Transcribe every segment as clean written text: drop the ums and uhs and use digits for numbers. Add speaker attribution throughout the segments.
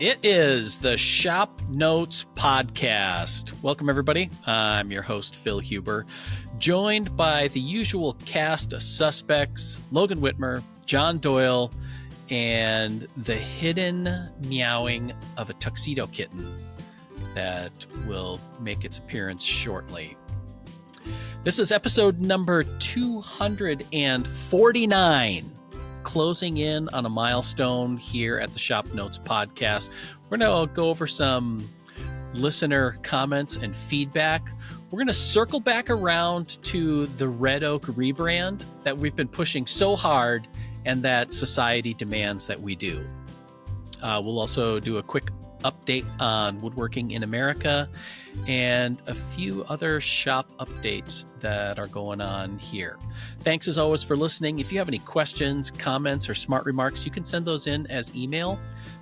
Speaker 1: It is the ShopNotes podcast. Welcome, everybody. I'm your host, Phil Huber, joined by the usual cast of suspects, Logan Whitmer, John Doyle, and the hidden meowing of a tuxedo kitten that will make its appearance shortly. This is episode number 249. Closing in on a milestone here at the ShopNotes podcast. We're going to go over some listener comments and feedback. We're going to circle back around to the Red Oak rebrand that we've been pushing so hard and that society demands that we do. We'll also do a quick update on woodworking in America and a few other shop updates that are going on here. Thanks as always for listening. If you have any questions, comments, or smart remarks, you can send those in as email.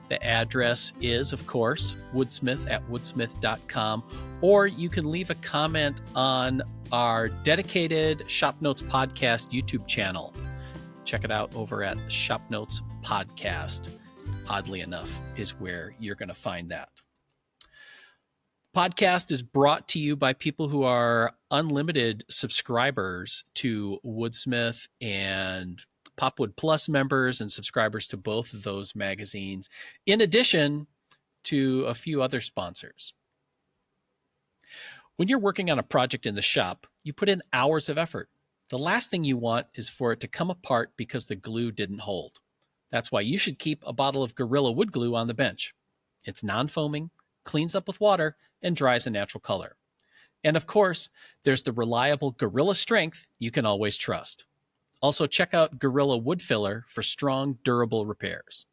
Speaker 1: The address is, of course, woodsmith@woodsmith.com, or you can leave a comment on our dedicated ShopNotes podcast YouTube channel. Check it out over at ShopNotes podcast. Oddly enough, is where you're going to find that. Podcast is brought to you by people who are unlimited subscribers to Woodsmith and Popwood Plus members and subscribers to both of those magazines, in addition to a few other sponsors. When you're working on a project in the shop, you put in hours of effort. The last thing you want is for it to come apart because the glue didn't hold. That's why you should keep a bottle of Gorilla Wood Glue on the bench. It's non-foaming, cleans up with water, and dries a natural color. And of course, there's the reliable Gorilla strength you can always trust. Also, check out Gorilla Wood Filler for strong, durable repairs.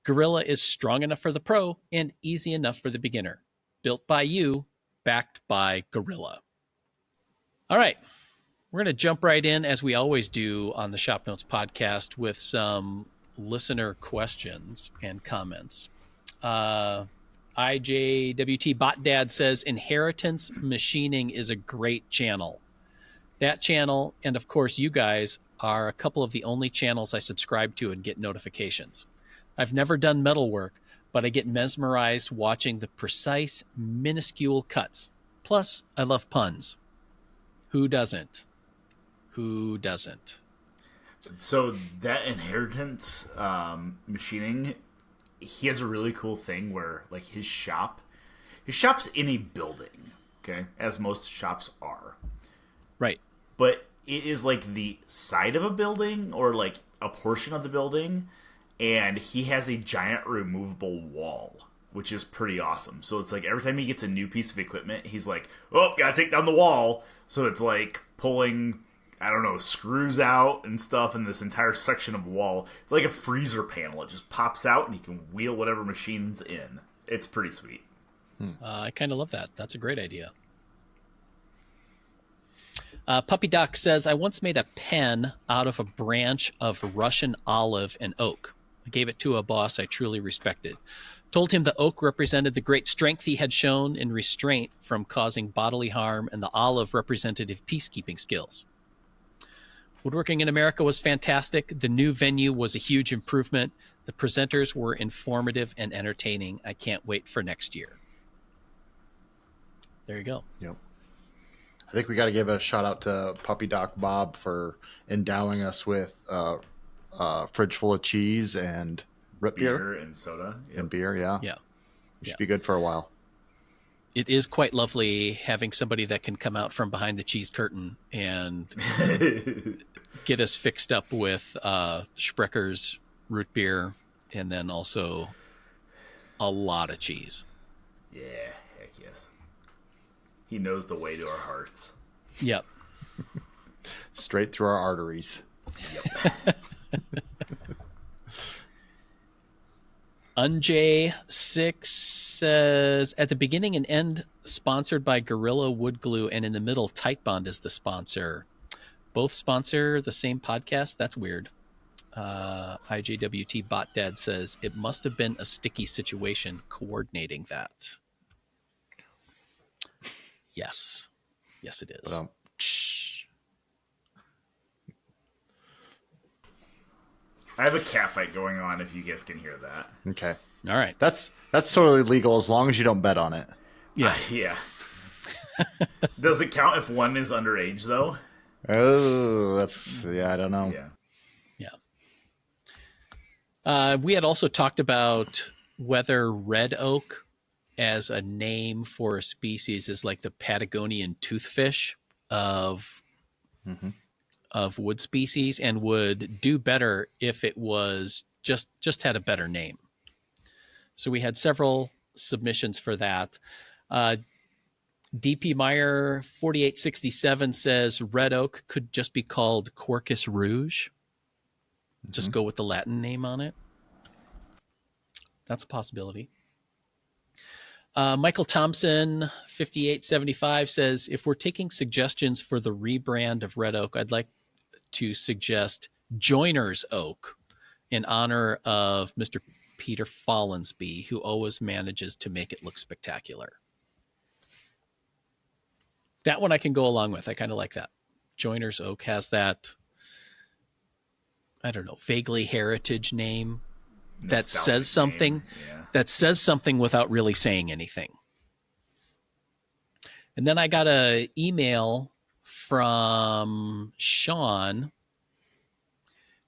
Speaker 1: Gorilla is strong enough for the pro and easy enough for the beginner. Built by you, backed by Gorilla. All right, we're going to jump right in, as we always do on the ShopNotes podcast, with some listener questions and comments. IJWT Bot Dad says Inheritance Machining is a great channel. That channel, and of course you guys, are a couple of the only channels I subscribe to and get notifications. I've never done metal work, but I get mesmerized watching the precise, minuscule cuts. Plus, I love puns. Who doesn't? Who doesn't?
Speaker 2: So that Inheritance Machining, he has a really cool thing where, like, his shop's in a building, okay, as most shops are,
Speaker 1: right?
Speaker 2: But it is like the side of a building or like a portion of the building, and he has a giant removable wall, which is pretty awesome. So it's like every time he gets a new piece of equipment, he's like, "Oh, gotta take down the wall." So it's like pulling, I don't know, screws out and stuff in this entire section of wall. It's like a freezer panel. It just pops out and you can wheel whatever machine's in. It's pretty sweet.
Speaker 1: I kind of love that. That's a great idea. Puppy Doc says, I once made a pen out of a branch of Russian olive and oak. I gave it to a boss I truly respected. Told him the oak represented the great strength he had shown in restraint from causing bodily harm, and the olive represented his peacekeeping skills. Woodworking in America was fantastic. The new venue was a huge improvement. The presenters were informative and entertaining. I can't wait for next year. There you go.
Speaker 3: Yep. I think we got to give a shout out to Puppy Doc Bob for endowing us with a fridge full of cheese and root beer
Speaker 2: and soda.
Speaker 3: Yep. And beer, yeah.
Speaker 1: Yeah.
Speaker 3: It should be good for a while.
Speaker 1: It is quite lovely having somebody that can come out from behind the cheese curtain and get us fixed up with Sprecker's root beer and then also a lot of cheese.
Speaker 2: Yeah, heck yes. He knows the way to our hearts.
Speaker 1: Yep.
Speaker 3: Straight through our arteries.
Speaker 2: Yep.
Speaker 1: Unjay6 says, at the beginning and end, sponsored by Gorilla Wood Glue, and in the middle, Tight Bond is the sponsor. Both sponsor the same podcast? That's weird. IJWT Bot Dad says, it must have been a sticky situation coordinating that. Yes. Yes, it is.
Speaker 2: I have a cat fight going on if you guys can hear that.
Speaker 3: Okay.
Speaker 1: All right.
Speaker 3: That's totally legal as long as you don't bet on it.
Speaker 1: Yeah.
Speaker 2: Yeah. Does it count if one is underage, though?
Speaker 3: Oh, I don't know.
Speaker 2: Yeah.
Speaker 1: Yeah. We had also talked about whether red oak as a name for a species is like the Patagonian toothfish of wood species, and would do better if it was just had a better name. So we had several submissions for that. DP Meyer 4867 says red oak could just be called Quercus rouge. Just go with the Latin name on it. That's a possibility. Michael Thompson 5875 says if we're taking suggestions for the rebrand of red oak, I'd like to suggest Joiner's Oak in honor of Mr. Peter Follensby, who always manages to make it look spectacular. That one I can go along with. I kind of like that. Joiner's Oak has that, I don't know, vaguely heritage name that
Speaker 2: Nostalgic
Speaker 1: says something.
Speaker 2: name. Yeah.
Speaker 1: That says something without really saying anything. And then I got an email from Sean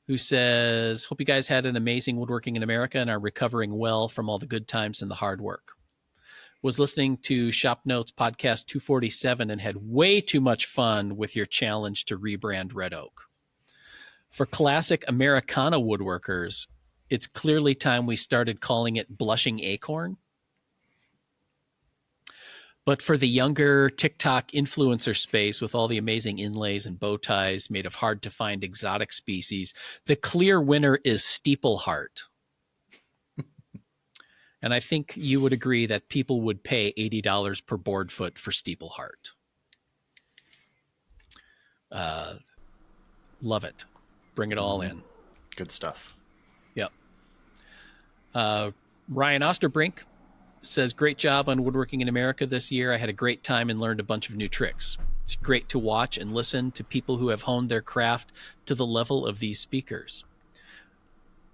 Speaker 1: who says, hope you guys had an amazing Woodworking in America and are recovering well from all the good times and the hard work. Was listening to ShopNotes podcast 247 and had way too much fun with your challenge to rebrand red oak. For classic Americana woodworkers, it's clearly time we started calling it blushing acorn. But for the younger TikTok influencer space with all the amazing inlays and bow ties made of hard to find exotic species, the clear winner is steepleheart. And I think you would agree that people would pay $80 per board foot for steepleheart. Love it. Bring it all in.
Speaker 3: Good stuff.
Speaker 1: Yep. Ryan Osterbrink says, great job on Woodworking in America this year. I had a great time and learned a bunch of new tricks. It's great to watch and listen to people who have honed their craft to the level of these speakers.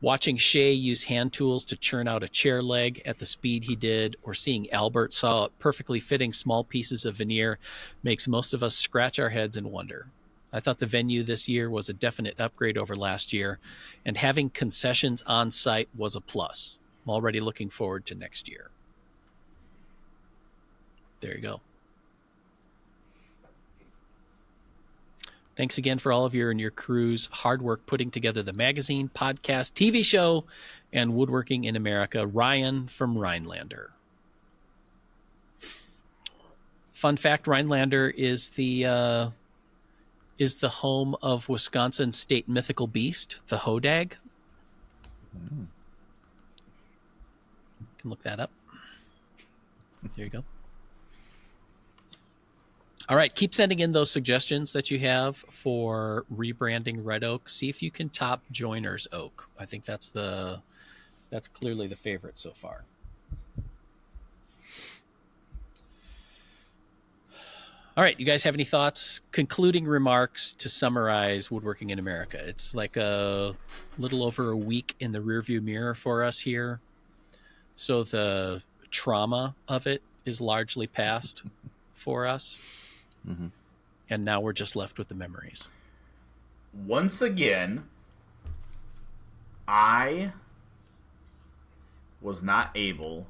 Speaker 1: Watching Shay use hand tools to churn out a chair leg at the speed he did, or seeing Albert saw up perfectly fitting small pieces of veneer makes most of us scratch our heads and wonder. I thought the venue this year was a definite upgrade over last year, and having concessions on site was a plus. I'm already looking forward to next year. There you go. Thanks again for all of your and your crew's hard work putting together the magazine, podcast, TV show, and Woodworking in America. Ryan from Rhinelander. Fun fact, Rhinelander is the home of Wisconsin's state mythical beast, the hodag. You can look that up. There you go. All right, keep sending in those suggestions that you have for rebranding red oak. See if you can top Joiner's Oak. I think that's clearly the favorite so far. All right, you guys have any thoughts? Concluding remarks to summarize Woodworking in America. It's like a little over a week in the rearview mirror for us here. So the trauma of it is largely past for us. Mm-hmm. And now we're just left with the memories.
Speaker 2: Once again, I was not able.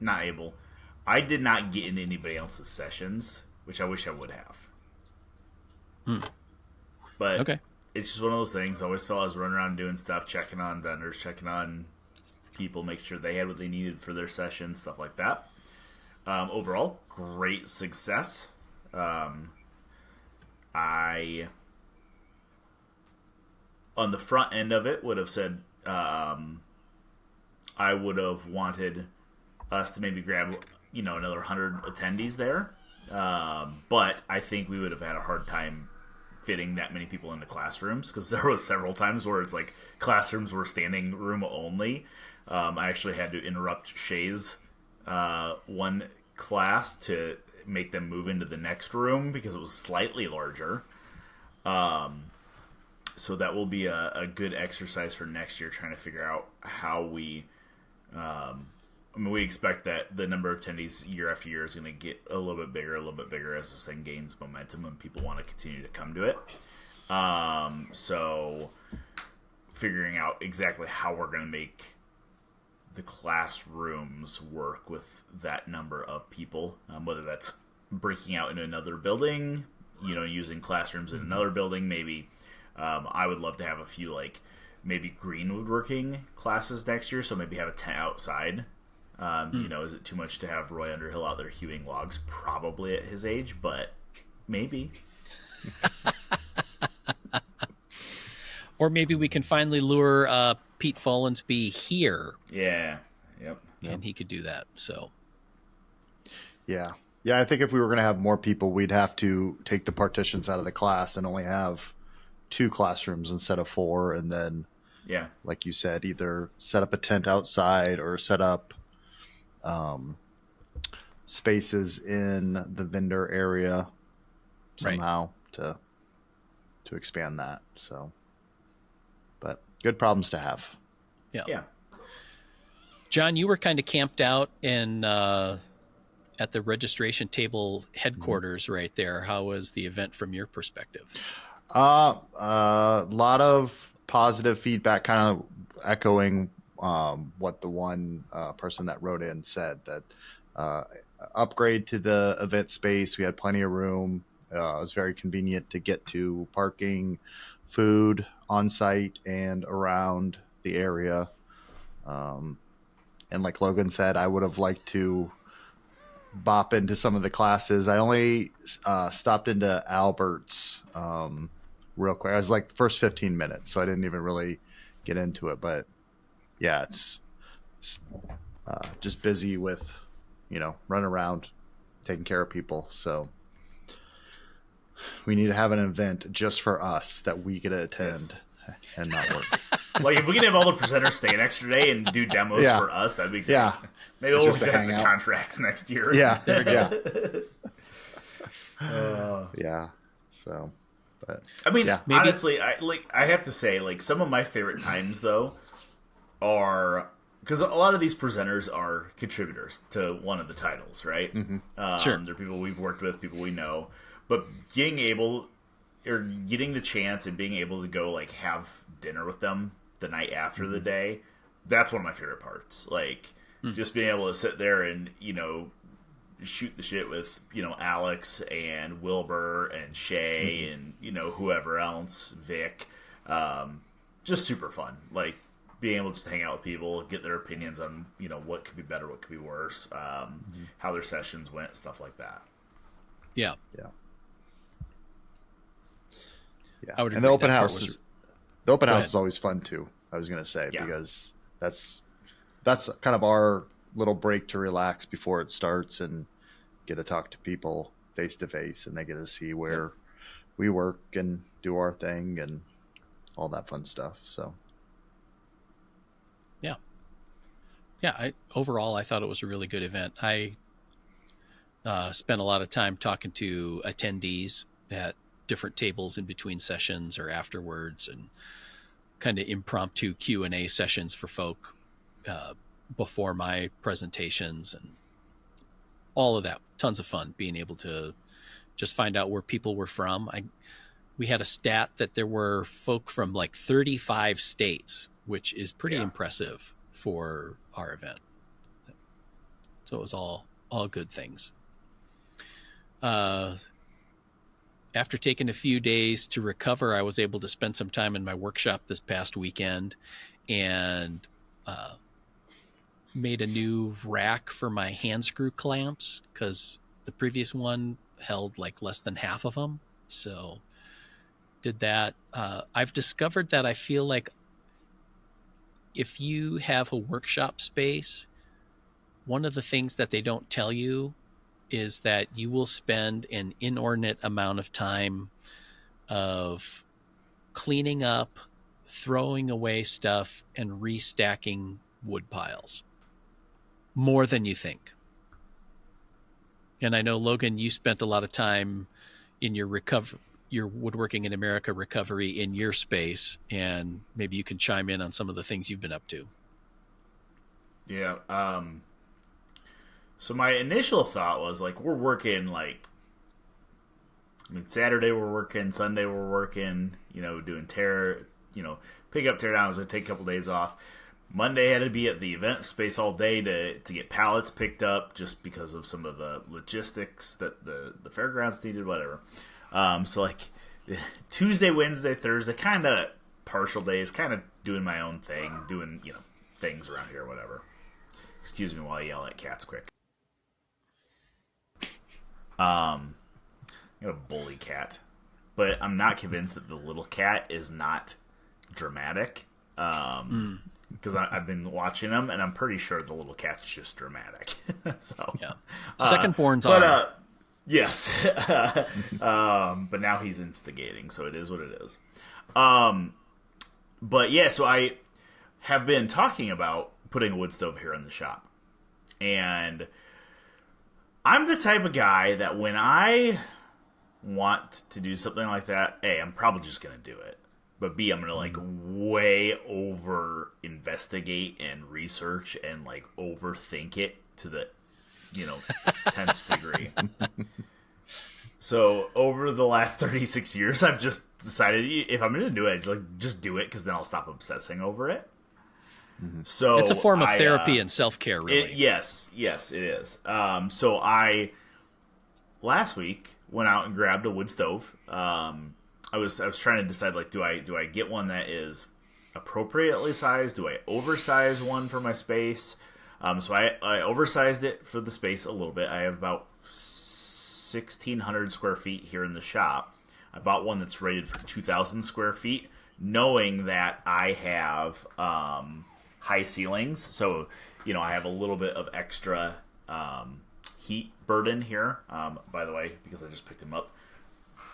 Speaker 2: I did not get into anybody else's sessions, which I wish I would have. But
Speaker 1: okay.
Speaker 2: It's just one of those things. I always felt I was running around doing stuff, checking on vendors, checking on people, make sure they had what they needed for their session, stuff like that. Overall, great success. I, on the front end of it, would have said I would have wanted us to maybe grab, another 100 attendees there. But I think we would have had a hard time fitting that many people into classrooms, because there was several times where it's like classrooms were standing room only. I actually had to interrupt Shay's one class to make them move into the next room because it was slightly larger. So that will be a good exercise for next year, trying to figure out how we. We expect that the number of attendees year after year is going to get a little bit bigger as this thing gains momentum and people want to continue to come to it. So figuring out exactly how we're going to make the classrooms work with that number of people, whether that's breaking out into another building, using classrooms in another building, maybe. I would love to have a few, maybe green woodworking classes next year, so maybe have a tent outside. Is it too much to have Roy Underhill out there hewing logs? Probably at his age, but maybe.
Speaker 1: Or maybe we can finally lure Pete Follansbee here.
Speaker 2: Yeah. Yep.
Speaker 1: And he could do that. So.
Speaker 3: Yeah. Yeah, I think if we were going to have more people, we'd have to take the partitions out of the class and only have 2 classrooms instead of 4. And then, like you said, either set up a tent outside or set up spaces in the vendor area somehow to expand that. So, but good problems to have.
Speaker 2: Yeah.
Speaker 1: John, you were kind of camped out in at the registration table headquarters right there. How was the event from your perspective?
Speaker 3: A lot of positive feedback, kind of echoing what the one person that wrote in said, that upgrade to the event space. We had plenty of room. It was very convenient to get to parking, food on site and around the area. And like Logan said, I would have liked to bop into some of the classes. I only stopped into Albert's real quick. I was like the first 15 minutes, so I didn't even really get into it. But yeah, it's just busy with, running around, taking care of people. So we need to have an event just for us that we get to attend and not work.
Speaker 2: If we can have all the presenters stay an extra day and do demos for us, that'd be great.
Speaker 3: Yeah.
Speaker 2: Maybe we'll look at the contracts next year.
Speaker 3: Yeah. Yeah.
Speaker 2: Yeah.
Speaker 3: So, but
Speaker 2: honestly, I have to say, some of my favorite times though are because a lot of these presenters are contributors to one of the titles, right?
Speaker 3: Mm-hmm.
Speaker 1: Sure.
Speaker 2: They're people we've worked with, people we know, but getting the chance and being able to go have dinner with them the night after the day, that's one of my favorite parts. Just being able to sit there and shoot the shit with Alex and Wilbur and Shay and whoever else, Vic, just super fun. Being able to just hang out with people, get their opinions on what could be better, what could be worse, how their sessions went, stuff like that.
Speaker 1: Yeah.
Speaker 3: I would agree. And the open house is always fun too, I was going to say, because that's kind of our little break to relax before it starts and get to talk to people face to face, and they get to see where we work and do our thing and all that fun stuff. So overall I thought it was a really good event. I spent a lot of time talking to attendees at different tables in between sessions or afterwards, and kind of impromptu Q&A sessions for folk before my presentations, and all of that. Tons of fun being able to just find out where people were from. We had a stat that there were folk from 35 states, which is pretty impressive for our event. So it was all good things. After taking a few days to recover, I was able to spend some time in my workshop this past weekend and made a new rack for my hand screw clamps, because the previous one held less than half of them. So did that. I've discovered that I feel like if you have a workshop space, one of the things that they don't tell you is that you will spend an inordinate amount of time of cleaning up, throwing away stuff, and restacking wood piles. More than you think. And I know, Logan, you spent a lot of time in your your Woodworking in America recovery in your space, and maybe you can chime in on some of the things you've been up to.
Speaker 2: Yeah. So my initial thought was like, we're working like, I mean, Saturday we're working, Sunday we're working, doing pick up, tear down. I was going to take a couple days off. Monday had to be at the event space all day to get pallets picked up just because of some of the logistics that the fairgrounds needed, whatever. So like Tuesday, Wednesday, Thursday, kind of partial days, kind of doing my own thing, doing, things around here, whatever. Excuse me while I yell at cats quick. I'm going to bully cat. But I'm not convinced that the little cat is not dramatic. Because I've been watching them, and I'm pretty sure the little cat's just dramatic. So
Speaker 3: yeah, second-borns are.
Speaker 2: Yes. But now he's instigating, so it is what it is. But yeah, so I have been talking about putting a wood stove here in the shop. And I'm the type of guy that when I want to do something like that, A, I'm probably just going to do it. But B, I'm going to like way over investigate and research and like overthink it to the, 10th degree. So over the last 36 years, I've just decided if I'm going to do it, just do it because then I'll stop obsessing over it.
Speaker 3: Mm-hmm.
Speaker 2: So
Speaker 3: it's a form of therapy and self-care, really.
Speaker 2: Yes, it is. So I last week went out and grabbed a wood stove. I was trying to decide like do I get one that is appropriately sized? Do I oversize one for my space? So I oversized it for the space a little bit. I have about 1,600 square feet here in the shop. I bought one that's rated for 2,000 square feet, knowing that I have high ceilings. So, I have a little bit of extra heat burden here. By the way, because I just picked him up.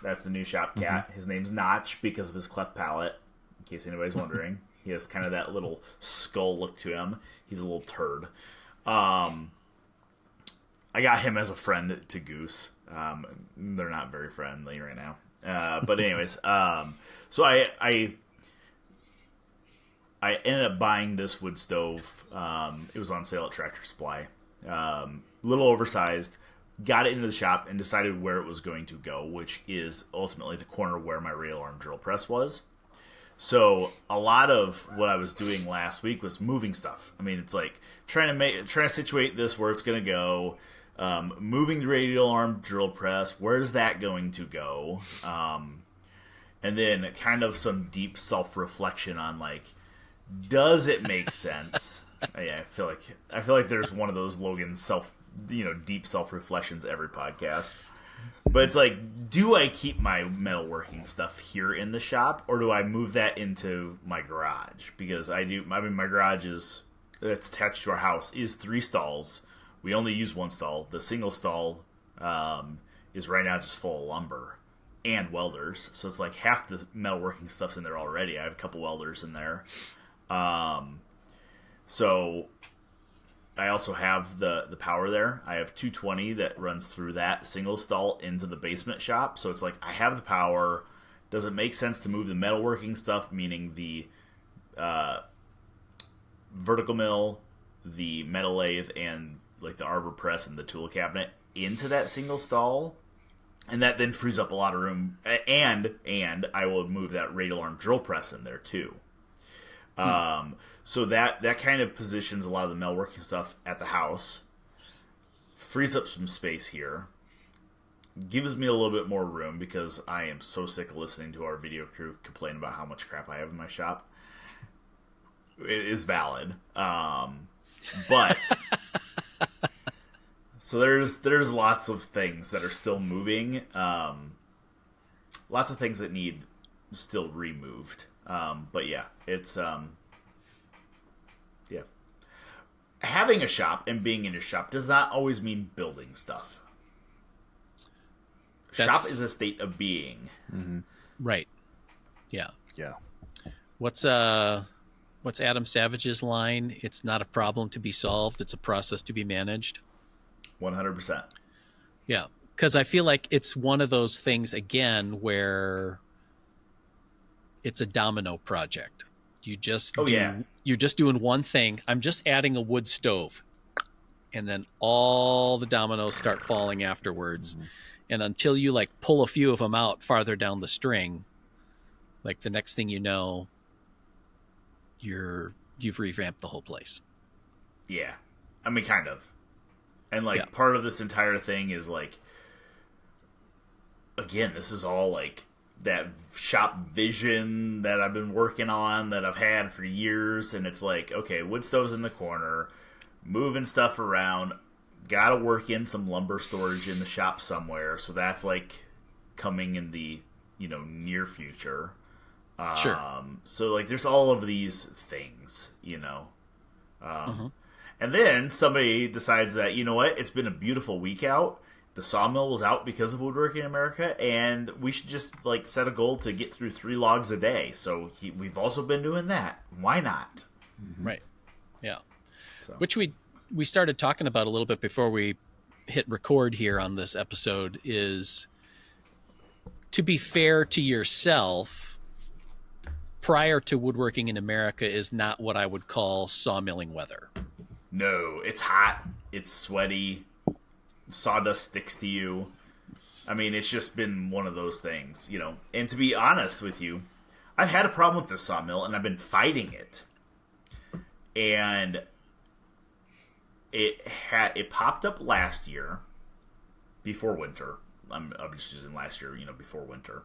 Speaker 2: That's the new shop cat. Mm-hmm. His name's Notch because of his cleft palate, in case anybody's wondering. He has kind of that little skull look to him. He's a little turd. I got him as a friend to Goose. They're not very friendly right now. But anyways, so I ended up buying this wood stove. It was on sale at Tractor Supply. Little oversized. Got it into the shop and decided where it was going to go, which is ultimately the corner where my radial arm drill press was. So a lot of what I was doing last week was moving stuff. I mean, it's like trying to situate this where it's going to go. Moving the radial arm drill press, where's that going to go? And then kind of some deep self-reflection on like, does it make sense? Yeah, I feel like there's one of those Logan deep self-reflections every podcast. But it's like, do I keep my metalworking stuff here in the shop, or do I move that into my garage? Because my garage that's attached to our house is 3 stalls. We only use 1 stall. The single stall is right now just full of lumber and welders. So it's like half the metalworking stuff's in there already. I have a couple welders in there. So I also have the power there. I have 220 that runs through that single stall into the basement shop. So it's like I have the power. Does it make sense to move the metalworking stuff, meaning the vertical mill, the metal lathe, and like the arbor press and the tool cabinet into that single stall? And that then frees up a lot of room. And I will move that radial arm drill press in there too. So that kind of positions a lot of the metalworking stuff at the house, frees up some space here, gives me a little bit more room because I am so sick of listening to our video crew complain about how much crap I have in my shop. It is valid. But so there's lots of things that are still moving. Lots of things that need still removed. But yeah, it's yeah. Having a shop and being in a shop does not always mean building stuff. Shop is a state of being.
Speaker 4: Mm-hmm.
Speaker 3: Right. Yeah.
Speaker 4: Yeah.
Speaker 3: What's Adam Savage's line? It's not a problem to be solved. It's a process to be managed.
Speaker 2: 100%.
Speaker 3: Yeah.
Speaker 1: because I feel like it's one of those things again where it's a domino project. You're just doing one thing. I'm just adding a wood stove, and then all the dominoes start falling afterwards. And until you like pull a few of them out farther down the string, like the next thing you know, you've revamped the whole place.
Speaker 2: Yeah. I mean, kind of. And like
Speaker 1: Yeah.
Speaker 2: part of this entire thing is like, again, this is all like that shop vision that I've been working on, that I've had for years. And it's like, okay, wood stoves in the corner, moving stuff around, gotta work in some lumber storage in the shop somewhere. So that's like coming in the, near future.
Speaker 1: Sure.
Speaker 2: So like there's all of these things, and then somebody decides that, you know what, it's been a beautiful week out. The sawmill was out because of Woodworking America, and we should just like set a goal to get through 3 logs a day. So we've also been doing that. Why not?
Speaker 1: Right. Yeah.
Speaker 2: So.
Speaker 1: Which we started talking about a little bit before we hit record here on this episode is, to be fair to yourself, prior to Woodworking in America is not what I would call sawmilling weather.
Speaker 2: No, it's hot. It's sweaty. Sawdust sticks to you. I mean, it's just been one of those things, And to be honest with you, I've had a problem with this sawmill, and I've been fighting it. And it popped up last year, before winter. I'm just using last year, before winter.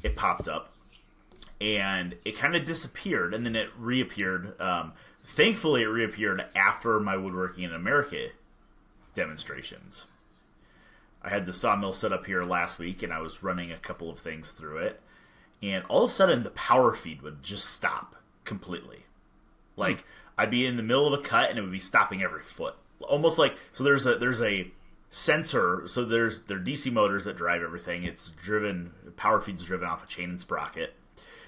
Speaker 2: It popped up, and it kind of disappeared, and then it reappeared. Thankfully, it reappeared after my Woodworking in America demonstrations. I had the sawmill set up here last week, and I was running a couple of things through it, and all of a sudden, the power feed would just stop completely. Like, I'd be in the middle of a cut, and it would be stopping every foot. Almost like, so there's a sensor, so there are DC motors that drive everything. Power feed's driven off a chain and sprocket,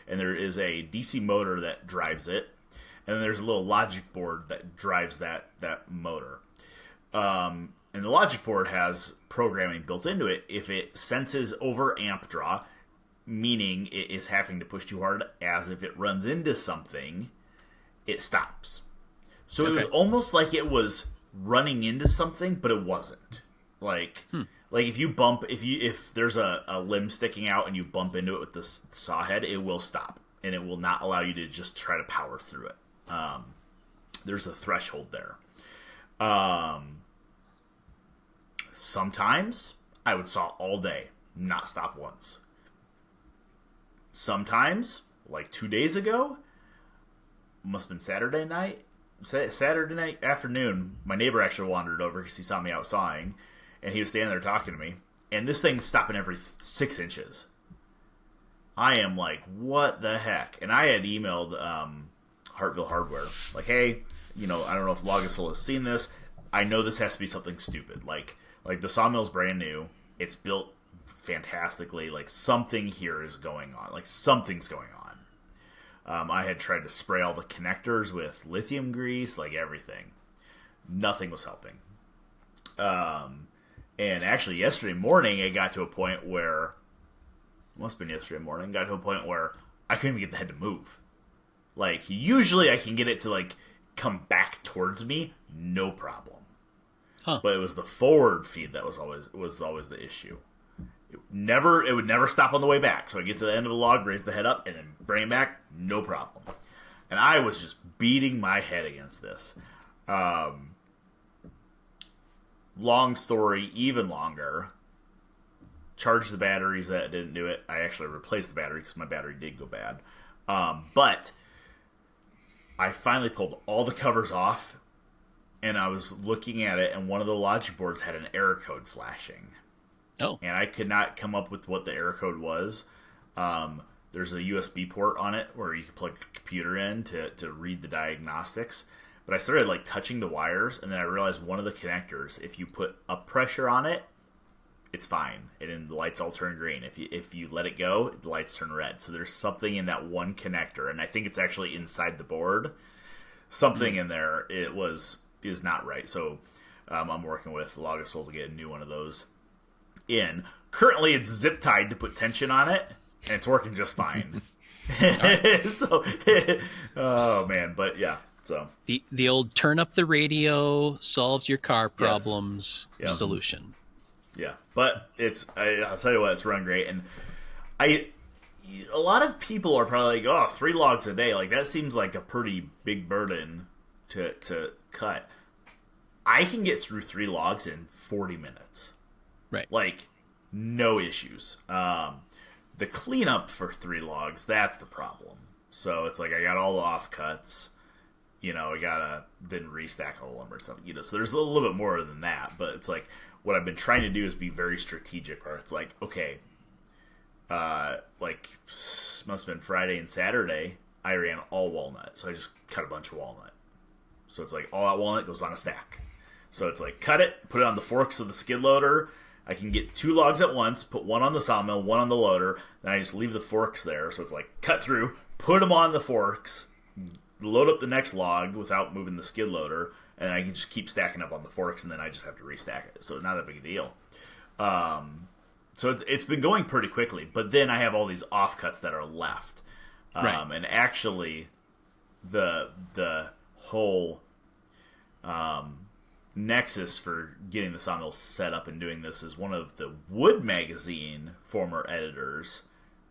Speaker 2: and there is a DC motor that drives it, and then there's a little logic board that drives that motor. And the logic board has programming built into it. If it senses over amp draw, meaning it is having to push too hard, as if it runs into something, it stops. So It was almost like it was running into something, but it wasn't. Like if you bump, if there's a limb sticking out and you bump into it with the saw head, it will stop, and it will not allow you to just try to power through it. There's a threshold there. Sometimes I would saw all day, not stop once. Sometimes, like 2 days ago, must have been Saturday night afternoon, my neighbor actually wandered over because he saw me out sawing, and he was standing there talking to me, and this thing's stopping every 6 inches. I am like, what the heck? And I had emailed Hartville Hardware, like, hey, I don't know if Logasol has seen this. I know this has to be something stupid. Like the sawmill's brand new. It's built fantastically. Like, something here is going on. Like, something's going on. I had tried to spray all the connectors with lithium grease, like everything. Nothing was helping. And actually, yesterday morning, it got to a point where, must have been yesterday morning, got to a point where I couldn't even get the head to move. Like, usually I can get it to, like, come back towards me, no problem.
Speaker 1: Huh.
Speaker 2: But it was the forward feed that was always the issue. It would never stop on the way back. So I get to the end of the log, raise the head up, and then bring it back, no problem. And I was just beating my head against this. Long story, even longer. Charged the batteries, that didn't do it. I actually replaced the battery because my battery did go bad. But I finally pulled all the covers off, and I was looking at it, and one of the logic boards had an error code flashing.
Speaker 1: Oh.
Speaker 2: And I could not come up with what the error code was. There's a USB port on it where you can plug a computer in to read the diagnostics. But I started like touching the wires, and then I realized one of the connectors, if you put up pressure on it, it's fine. And then the lights all turn green. If you let it go, the lights turn red. So there's something in that one connector, and I think it's actually inside the board. Something in there is not right. So I'm working with Logasol to get a new one of those. in. Currently, it's zip tied to put tension on it, and it's working just fine. So, oh man, but yeah. So
Speaker 1: the old turn up the radio solves your car problems
Speaker 2: Yep.
Speaker 1: solution.
Speaker 2: Yeah, but I'll tell you what, it's run great, and a lot of people are probably like, oh, 3 logs a day, like that seems like a pretty big burden to cut. I can get through 3 logs in 40 minutes.
Speaker 1: Right.
Speaker 2: Like, no issues. The cleanup for 3 logs, that's the problem. So it's like I got all the offcuts. I gotta then restack all the lumber and stuff. So there's a little bit more than that. But it's like what I've been trying to do is be very strategic. Where it's like, okay, like must have been Friday and Saturday, I ran all walnut. So I just cut a bunch of walnut. So it's like all that walnut goes on a stack. So it's like cut it, put it on the forks of the skid loader. I can get 2 logs at once, put one on the sawmill, one on the loader, then I just leave the forks there. So it's like cut through, put them on the forks, load up the next log without moving the skid loader, and I can just keep stacking up on the forks, and then I just have to restack it. So not a big deal. So it's been going pretty quickly, but then I have all these offcuts that are left.
Speaker 1: Right.
Speaker 2: And actually, the whole nexus for getting the sawmill set up and doing this is one of the Wood Magazine former editors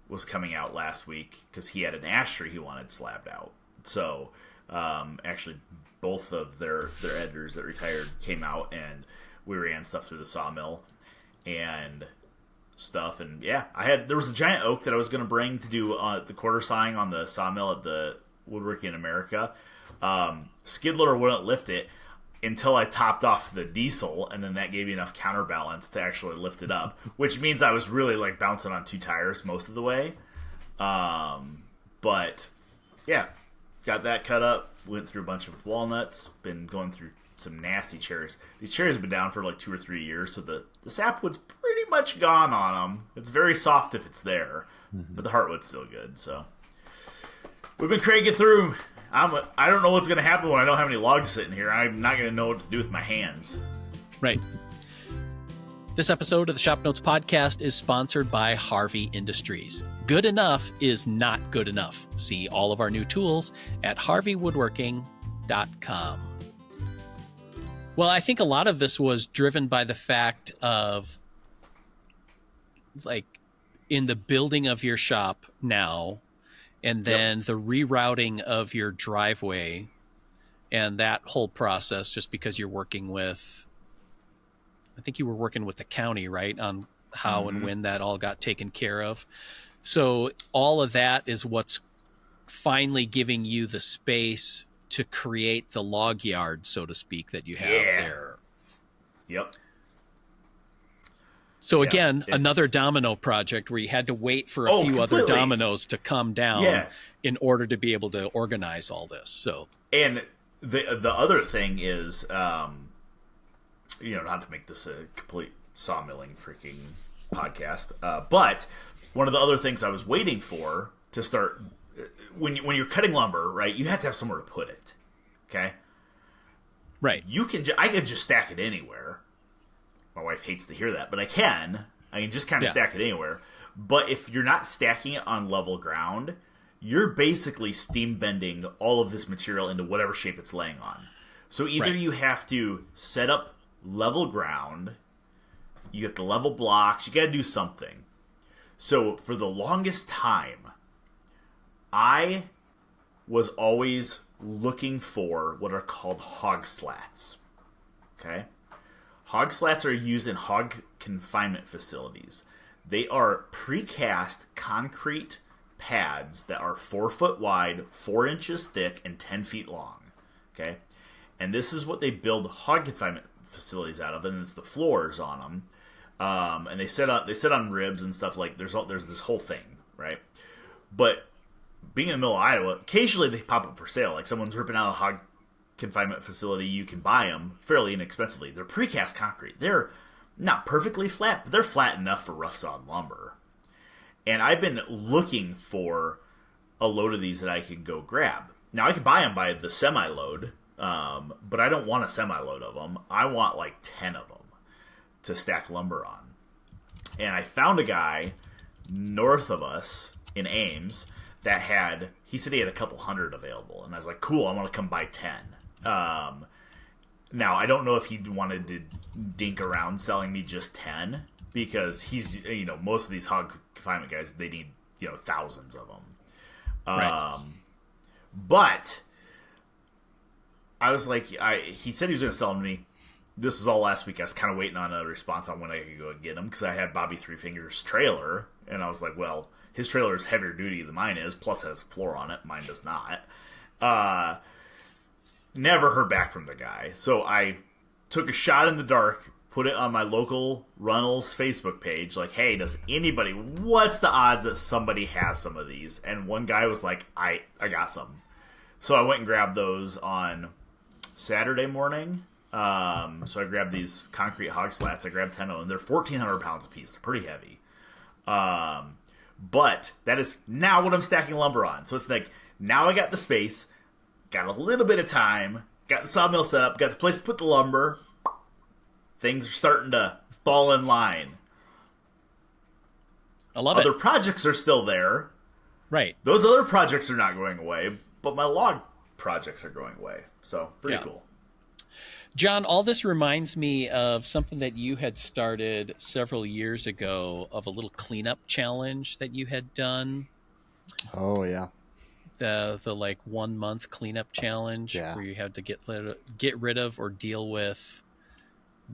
Speaker 2: was coming out last week because he had an ash tree he wanted slabbed out. So actually both of their editors that retired came out, and we ran stuff through the sawmill and stuff. And yeah, there was a giant oak that I was going to bring to do the quarter sawing on the sawmill at the Woodworking in America. Skid loader wouldn't lift it until I topped off the diesel, and then that gave me enough counterbalance to actually lift it up, which means I was really like bouncing on 2 tires most of the way. But yeah, got that cut up, went through a bunch of walnuts, been going through some nasty cherries. These cherries have been down for like 2 or 3 years, so the sapwood's pretty much gone on them. It's very soft if it's there, but the heartwood's still good. So we've been cranking through. I don't know what's going to happen when I don't have any logs sitting here. I'm not going to know what to do with my hands.
Speaker 1: Right. This episode of the ShopNotes podcast is sponsored by Harvey Industries. Good enough is not good enough. See all of our new tools at harveywoodworking.com. Well, I think a lot of this was driven by the fact of, like, in the building of your shop now, and then the rerouting of your driveway and that whole process, just because you're working with, I think you were working with the county, right, on how and when that all got taken care of. So all of that is what's finally giving you the space to create the log yard, so to speak, that you have there.
Speaker 2: Yep.
Speaker 1: So again, another domino project where you had to wait for a few other dominoes to come down in order to be able to organize all this. So,
Speaker 2: and the other thing is, not to make this a complete sawmilling freaking podcast, but one of the other things I was waiting for to start when you're cutting lumber, right? You have to have somewhere to put it. Okay,
Speaker 1: right.
Speaker 2: I could just stack it anywhere. My wife hates to hear that, but I can just kind of stack it anywhere. But if you're not stacking it on level ground, you're basically steam bending all of this material into whatever shape it's laying on. So either you have to set up level ground, you have to level blocks, you got to do something. So for the longest time, I was always looking for what are called hog slats. Okay? Hog slats are used in hog confinement facilities. They are precast concrete pads that are 4 foot wide, 4 inches thick, and 10 feet long. Okay, and this is what they build hog confinement facilities out of, and it's the floors on them. And they sit on ribs and stuff. Like there's this whole thing, right? But being in the middle of Iowa, occasionally they pop up for sale. Like someone's ripping out a hog confinement facility, you can buy them fairly inexpensively. They're precast concrete. They're not perfectly flat, but they're flat enough for rough sawn lumber. And I've been looking for a load of these that I can go grab. Now I can buy them by the semi-load, but I don't want a semi-load of them. I want like 10 of them to stack lumber on. And I found a guy north of us in Ames that he said he had a couple hundred available. And I was like, cool, I'm going to come buy 10. Now, I don't know if he wanted to dink around selling me just 10, because he's, most of these hog confinement guys, they need, thousands of them.
Speaker 3: Right.
Speaker 2: But I was like, he said he was going to sell them to me. This was all last week. I was kind of waiting on a response on when I could go and get them, because I had Bobby Three Fingers' trailer, and I was like, well, his trailer is heavier duty than mine is, plus it has a floor on it. Mine does not. Never heard back from the guy. So I took a shot in the dark, put it on my local Runnels Facebook page, like, hey, what's the odds that somebody has some of these? And one guy was like, I got some. So I went and grabbed those on Saturday morning. So I grabbed these concrete hog slats. I grabbed 10 of them. They're 1,400 pounds a piece. They're pretty heavy. But that is now what I'm stacking lumber on. So it's like, now I got the space, got a little bit of time, got the sawmill set up, got the place to put the lumber. Things are starting to fall in line.
Speaker 3: I love it.
Speaker 2: Other projects are still there.
Speaker 3: Right.
Speaker 2: Those other projects are not going away, but my log projects are going away. So, pretty cool.
Speaker 3: John, all this reminds me of something that you had started several years ago, of a little cleanup challenge that you had done.
Speaker 4: Oh, yeah.
Speaker 3: The like 1 month cleanup challenge, where you had to get rid of or deal with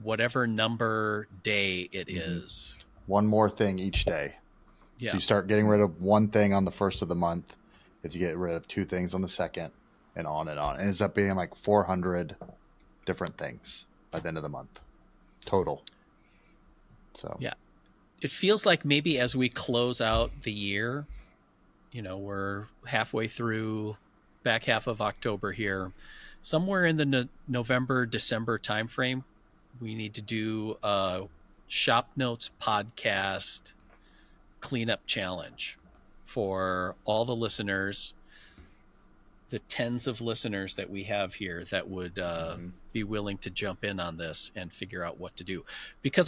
Speaker 3: whatever number day it is.
Speaker 4: One more thing each day.
Speaker 3: Yeah.
Speaker 4: So you start getting rid of one thing on the first of the month. You have to get rid of two things on the second, and on and on. And it ends up being like 400 different things by the end of the month total. So
Speaker 3: yeah, it feels like maybe as we close out the year, we're halfway through, back half of October here, somewhere in the November, December timeframe, we need to do a ShopNotes podcast cleanup challenge for all the listeners, the tens of listeners that we have here that would be willing to jump in on this and figure out what to do. Because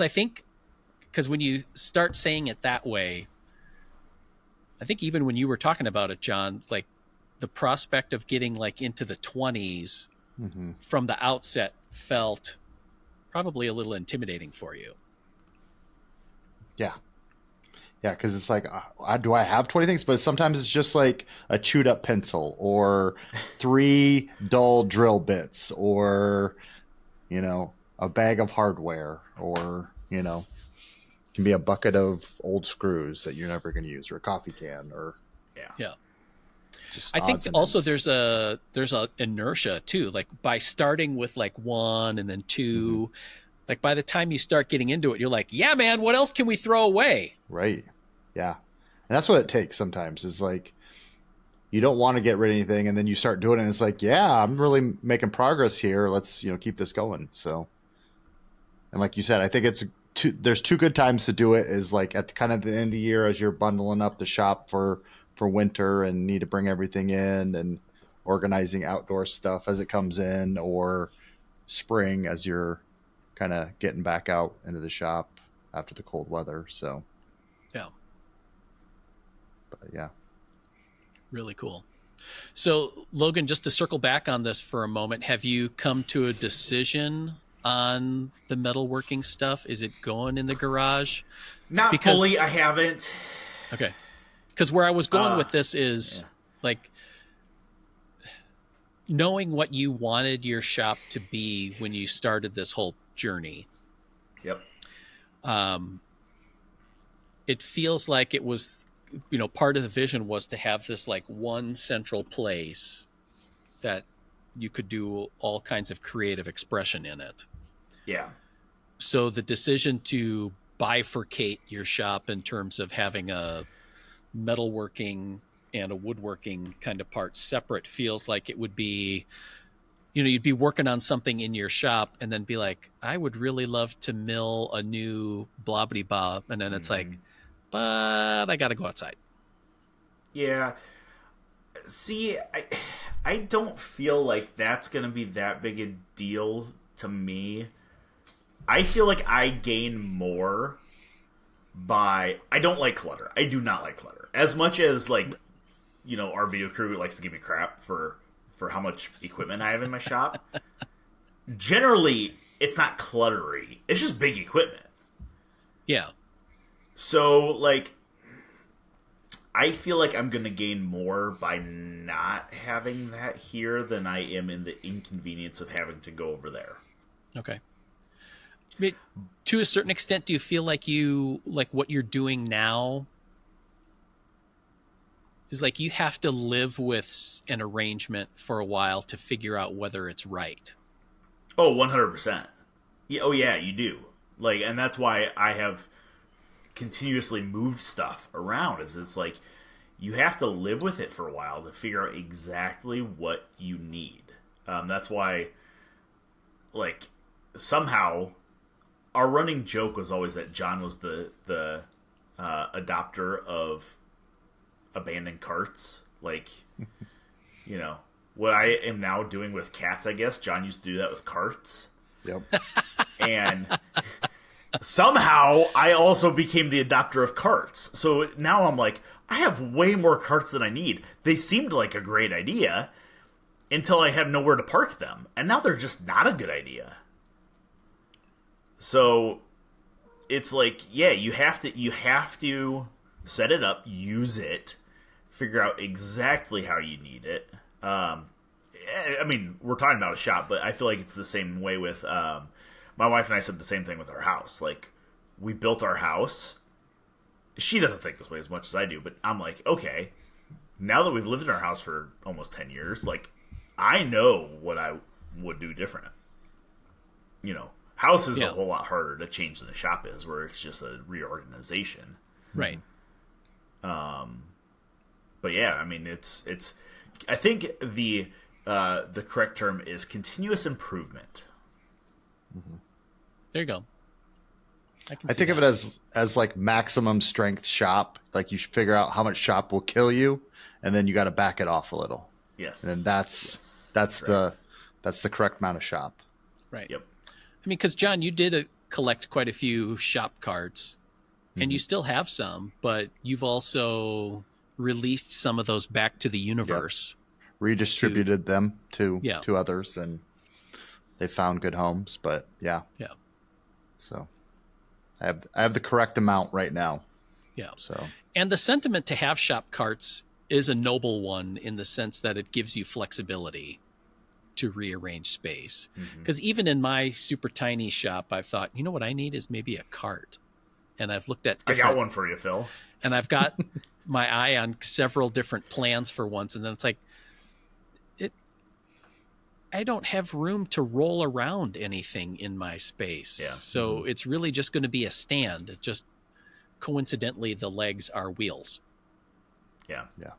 Speaker 3: when you start saying it that way, I think even when you were talking about it, John, like the prospect of getting like into the 20s from the outset felt probably a little intimidating for you.
Speaker 4: Yeah. Yeah, because it's like, do I have 20 things? But sometimes it's just like a chewed up pencil, or 3 dull drill bits, or, a bag of hardware, or, it can be a bucket of old screws that you're never going to use, or a coffee can, or
Speaker 3: yeah.
Speaker 4: Just
Speaker 3: I think
Speaker 4: odds and
Speaker 3: also
Speaker 4: ends.
Speaker 3: there's a inertia too, like by starting with like 1 and then 2, like by the time you start getting into it, you're like, yeah, man, what else can we throw away?
Speaker 4: Right. Yeah. And that's what it takes sometimes, is like, you don't want to get rid of anything, and then you start doing it, and it's like, yeah, I'm really making progress here. Let's, keep this going. So, and like you said, I think there's 2 good times to do it, is like at kind of the end of the year, as you're bundling up the shop for winter and need to bring everything in, and organizing outdoor stuff as it comes in, or spring as you're kind of getting back out into the shop after the cold weather. So,
Speaker 3: Yeah.
Speaker 4: but yeah.
Speaker 3: Really cool. So, Logan, just to circle back on this for a moment, have you come to a decision on the metalworking stuff? Is it going in the garage?
Speaker 2: Not fully. I haven't.
Speaker 3: Okay. Because where I was going with this is like knowing what you wanted your shop to be when you started this whole journey.
Speaker 2: Yep.
Speaker 3: It feels like it was, part of the vision was to have this like one central place that you could do all kinds of creative expression in it.
Speaker 2: Yeah.
Speaker 3: So the decision to bifurcate your shop in terms of having a metalworking and a woodworking kind of part separate feels like it would be, you'd be working on something in your shop and then be like, I would really love to mill a new blobbity bob. And then it's like, but I got to go outside.
Speaker 2: Yeah. See, I don't feel like that's going to be that big a deal to me. I feel like I gain more I don't like clutter. I do not like clutter. As much as, like, you know, our video crew likes to give me crap for how much equipment I have in my shop. Generally, it's not cluttery. It's just big equipment.
Speaker 3: Yeah.
Speaker 2: So, like, I feel like I'm going to gain more by not having that here than I am in the inconvenience of having to go over there.
Speaker 3: Okay. I mean, to a certain extent, do you feel like what you're doing now is like you have to live with an arrangement for a while to figure out whether it's right?
Speaker 2: Oh, 100%. Yeah, oh, yeah, you do. Like, and that's why I have continuously moved stuff around. It's like you have to live with it for a while to figure out exactly what you need. That's why, like, somehow our running joke was always that John was the adopter of abandoned carts. Like, you know, what I am now doing with cats, I guess. John used to do that with carts.
Speaker 4: Yep.
Speaker 2: And somehow I also became the adopter of carts. So now I'm like, I have way more carts than I need. They seemed like a great idea until I have nowhere to park them. And now they're just not a good idea. So it's like, yeah, you have to set it up, use it, figure out exactly how you need it. I mean, we're talking about a shop, but I feel like it's the same way with my wife and I said the same thing with our house. Like, we built our house. She doesn't think this way as much as I do, but I'm like, okay, now that we've lived in our house for almost 10 years, like, I know what I would do different. You know, house is a whole lot harder to change than the shop is, where it's just a reorganization.
Speaker 3: Right.
Speaker 2: But yeah, I mean, it's. I think the correct term is continuous improvement.
Speaker 4: Mm-hmm.
Speaker 3: There you go.
Speaker 4: I think of it as like maximum strength shop. Like, you should figure out how much shop will kill you, and then you got to back it off a little.
Speaker 2: Yes.
Speaker 4: And that's the correct amount of shop.
Speaker 3: Right.
Speaker 2: Yep.
Speaker 3: I mean, because John, you did collect quite a few shop carts, and you still have some, but you've also released some of those back to the universe.
Speaker 4: Yep. Redistributed them to
Speaker 3: Yeah.
Speaker 4: others, and they found good homes. But yeah. So I have the correct amount right now.
Speaker 3: Yeah.
Speaker 4: So,
Speaker 3: and the sentiment to have shop carts is a noble one in the sense that it gives you flexibility to rearrange space. Because even in my super tiny shop, I've thought, you know what I need is maybe a cart. And I've looked at
Speaker 2: I got one for you, Phil.
Speaker 3: And I've got my eye on several different plans for once, and then it's like, I don't have room to roll around anything in my space.
Speaker 2: Yeah.
Speaker 3: So it's really just going to be a stand. Just coincidentally, the legs are wheels.
Speaker 2: Yeah.
Speaker 4: yeah.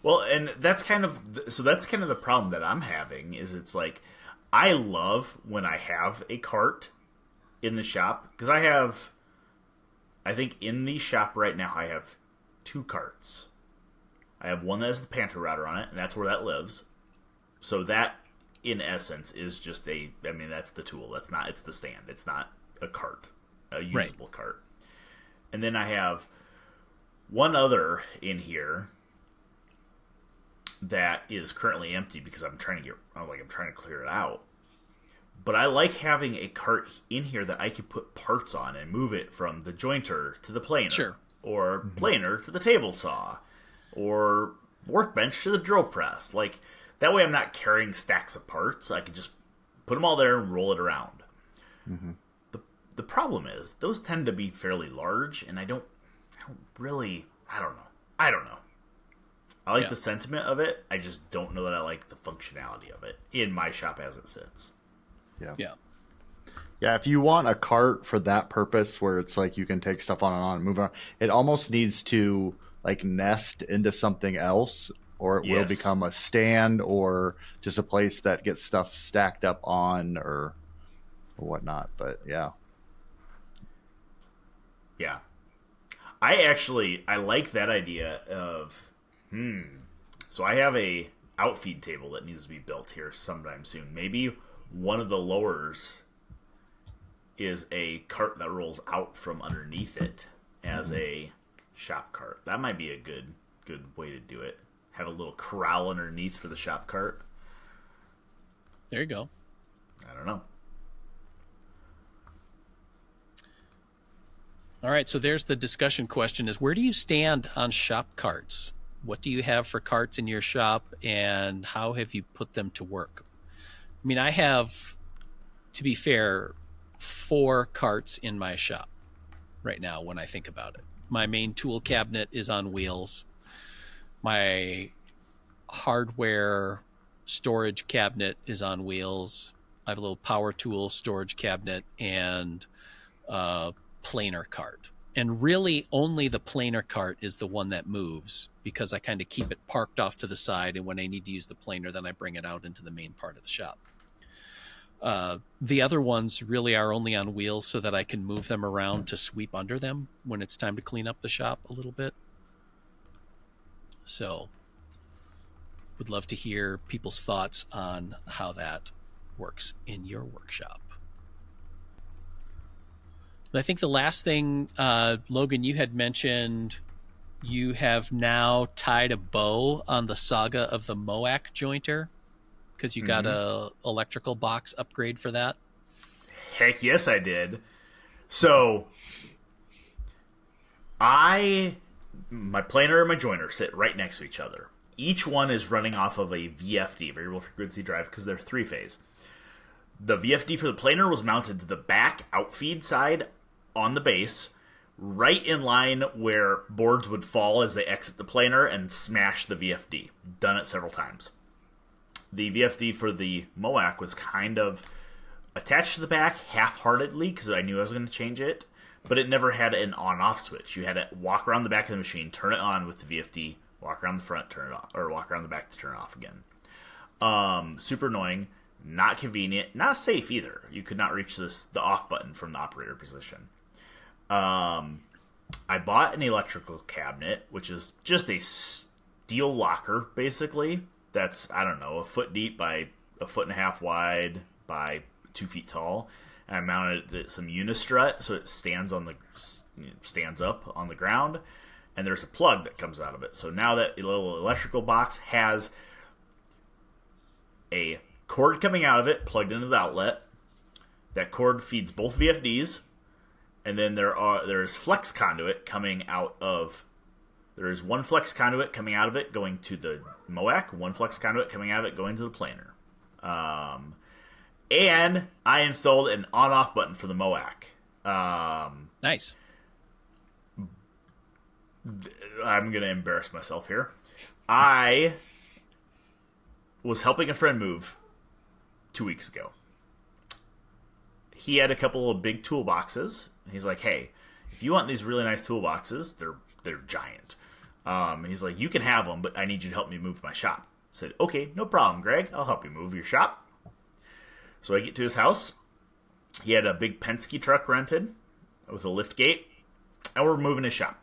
Speaker 2: Well, and that's kind of the problem that I'm having is it's like I love when I have a cart in the shop because I think in the shop right now I have 2 carts. I have one that has the panther router on it, and that's where that lives. So that, in essence, is just that's the tool. It's the stand. It's not a cart, a usable cart. And then I have one other in here that is currently empty because I'm trying to clear it out. But I like having a cart in here that I could put parts on and move it from the jointer to the planer.
Speaker 3: Sure.
Speaker 2: Or planer to the table saw. Or workbench to the drill press. Like, that way I'm not carrying stacks of parts. I can just put them all there and roll it around. Mm-hmm. The problem is, those tend to be fairly large, and I don't know. I like the sentiment of it. I just don't know that I like the functionality of it in my shop as it sits.
Speaker 3: Yeah.
Speaker 4: Yeah, if you want a cart for that purpose where it's like you can take stuff on and move on, it almost needs to like nest into something else, or it will become a stand or just a place that gets stuff stacked up on or whatnot. But yeah.
Speaker 2: Yeah. I like that idea of, so I have a outfeed table that needs to be built here sometime soon. Maybe one of the lowers is a cart that rolls out from underneath it as a shop cart. That might be a good way to do it. Have a little corral underneath for the shop cart.
Speaker 1: There you go.
Speaker 2: I don't know.
Speaker 1: All right, so there's the discussion question is, where do you stand on shop carts? What do you have for carts in your shop, and how have you put them to work? I mean, I have, to be fair, 4 carts in my shop right now when I think about it. My main tool cabinet is on wheels. My hardware storage cabinet is on wheels. I have a little power tool storage cabinet and planer cart, and really only the planer cart is the one that moves, because I kind of keep it parked off to the side, and when I need to use the planer, then I bring it out into the main part of the shop. The other ones really are only on wheels so that I can move them around to sweep under them when it's time to clean up the shop a little bit. So would love to hear people's thoughts on how that works in your workshop. I think the last thing, Logan, you had mentioned you have now tied a bow on the saga of the Moac jointer because you got a electrical box upgrade for that.
Speaker 2: Heck yes, I did. So my planer and my jointer sit right next to each other. Each one is running off of a VFD, variable frequency drive, because they're 3-phase. The VFD for the planer was mounted to the back outfeed side on the base, right in line where boards would fall as they exit the planer and smash the VFD. Done it several times. The VFD for the Moac was kind of attached to the back half-heartedly because I knew I was going to change it, but it never had an on-off switch. You had to walk around the back of the machine, turn it on with the VFD, walk around the front, turn it off, or walk around the back to turn it off again. Super annoying, not convenient, not safe either. You could not reach the off button from the operator position. I bought an electrical cabinet, which is just a steel locker, basically. That's, I don't know, a foot deep by a foot and a half wide by 2 feet tall. And I mounted it some unistrut so it stands up on the ground. And there's a plug that comes out of it. So now that little electrical box has a cord coming out of it, plugged into the outlet. That cord feeds both VFDs. And then there's flex conduit coming out of... There is one flex conduit coming out of it going to the Moac, one flex conduit coming out of it going to the planer. And I installed an on-off button for the Moac.
Speaker 1: Nice.
Speaker 2: I'm going to embarrass myself here. I was helping a friend move 2 weeks ago. He had a couple of big toolboxes. He's like, hey, if you want these really nice toolboxes, they're giant. He's like, you can have them, but I need you to help me move my shop. I said, okay, no problem, Greg. I'll help you move your shop. So I get to his house. He had a big Penske truck rented with a lift gate, and we're moving his shop.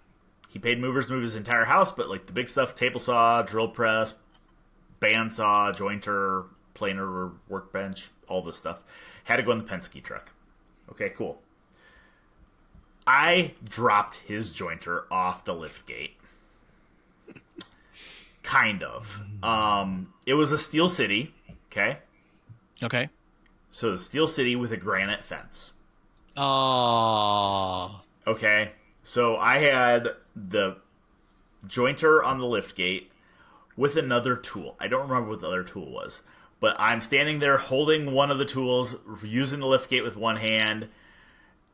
Speaker 2: He paid movers to move his entire house, but like the big stuff, table saw, drill press, bandsaw, jointer, planer, workbench, all this stuff, had to go in the Penske truck. Okay, cool. I dropped his jointer off the lift gate. Kind of. It was a Steel City, okay?
Speaker 1: Okay.
Speaker 2: So the Steel City with a granite fence.
Speaker 1: Oh.
Speaker 2: Okay, so I had the jointer on the lift gate with another tool. I don't remember what the other tool was, but I'm standing there holding one of the tools, using the lift gate with one hand,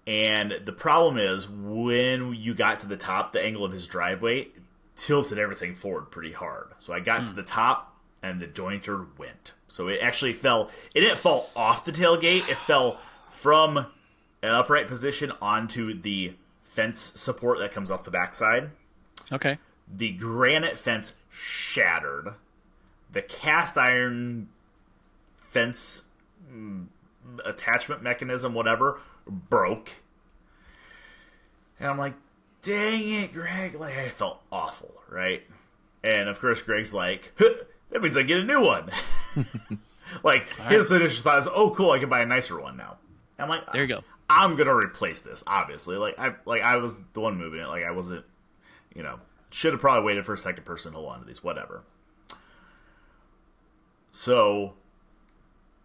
Speaker 2: and the problem is when you got to the top, the angle of his driveway tilted everything forward pretty hard. So I got to the top, and the jointer went. So it actually fell. It didn't fall off the tailgate. It fell from an upright position onto the fence support that comes off the backside.
Speaker 1: Okay.
Speaker 2: The granite fence shattered. The cast iron fence attachment mechanism, whatever, broke. And I'm like, dang it, Greg. Like, I felt awful, right? And of course, Greg's like, that means I get a new one. Like, his initial thought is, oh, cool, I can buy a nicer one now. I'm like,
Speaker 1: there you go.
Speaker 2: I'm gonna replace this. Obviously, I was the one moving it. Like I wasn't, should have probably waited for a second person to hold on to these. Whatever. So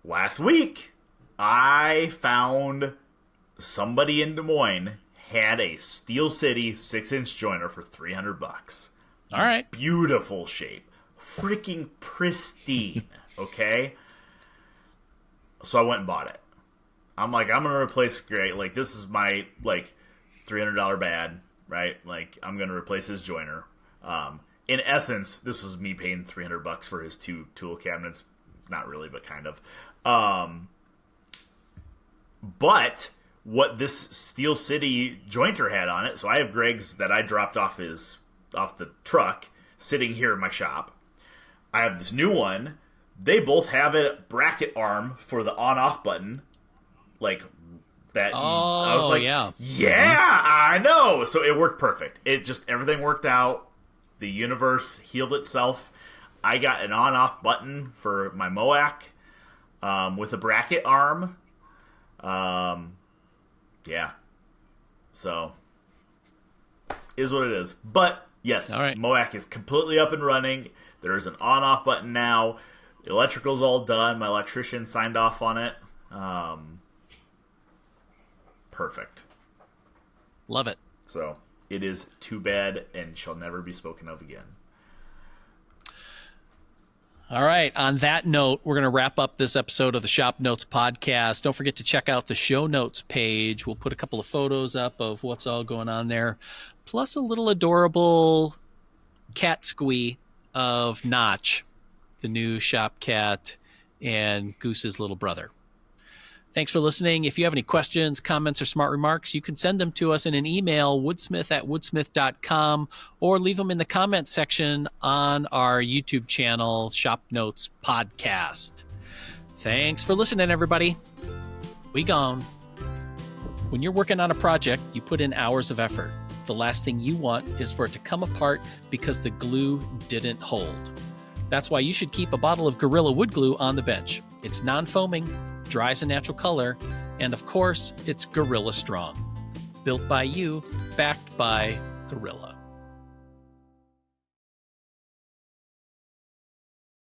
Speaker 2: last week, I found somebody in Des Moines had a Steel City 6-inch joiner for $300.
Speaker 3: All right.
Speaker 2: Beautiful shape. Freaking pristine. Okay? So I went and bought it. I'm like, I'm going to replace Gray. Like, this is my, $300 bad, right? Like, I'm going to replace his joiner. In essence, this was me paying $300 for his 2 tool cabinets. Not really, but kind of. But what this Steel City jointer had on it, so I have Greg's that I dropped off the truck sitting here in my shop. I have this new one. They both have a bracket arm for the on-off button, like that.
Speaker 3: Oh,
Speaker 2: I was like,
Speaker 3: yeah,
Speaker 2: I know. So it worked perfect. Everything worked out. The universe healed itself. I got an on-off button for my Moac with a bracket arm. Yeah. So, is what it is. But, yes,
Speaker 3: all right.
Speaker 2: Moac is completely up and running. There is an on-off button now. The electrical's all done. My electrician signed off on it. Perfect.
Speaker 3: Love it.
Speaker 2: So, it is too bad and shall never be spoken of again.
Speaker 3: All right. On that note, we're going to wrap up this episode of the Shop Notes podcast. Don't forget to check out the show notes page. We'll put a couple of photos up of what's all going on there, plus a little adorable cat squee of Notch, the new shop cat, and Goose's little brother. Thanks for listening. If you have any questions, comments, or smart remarks, you can send them to us in an email, woodsmith@woodsmith.com, or leave them in the comments section on our YouTube channel, Shop Notes Podcast. Thanks for listening, everybody. We gone. When you're working on a project, you put in hours of effort. The last thing you want is for it to come apart because the glue didn't hold. That's why you should keep a bottle of Gorilla Wood Glue on the bench. It's non-foaming, dries a natural color, and of course, it's Gorilla Strong. Built by you, backed by Gorilla.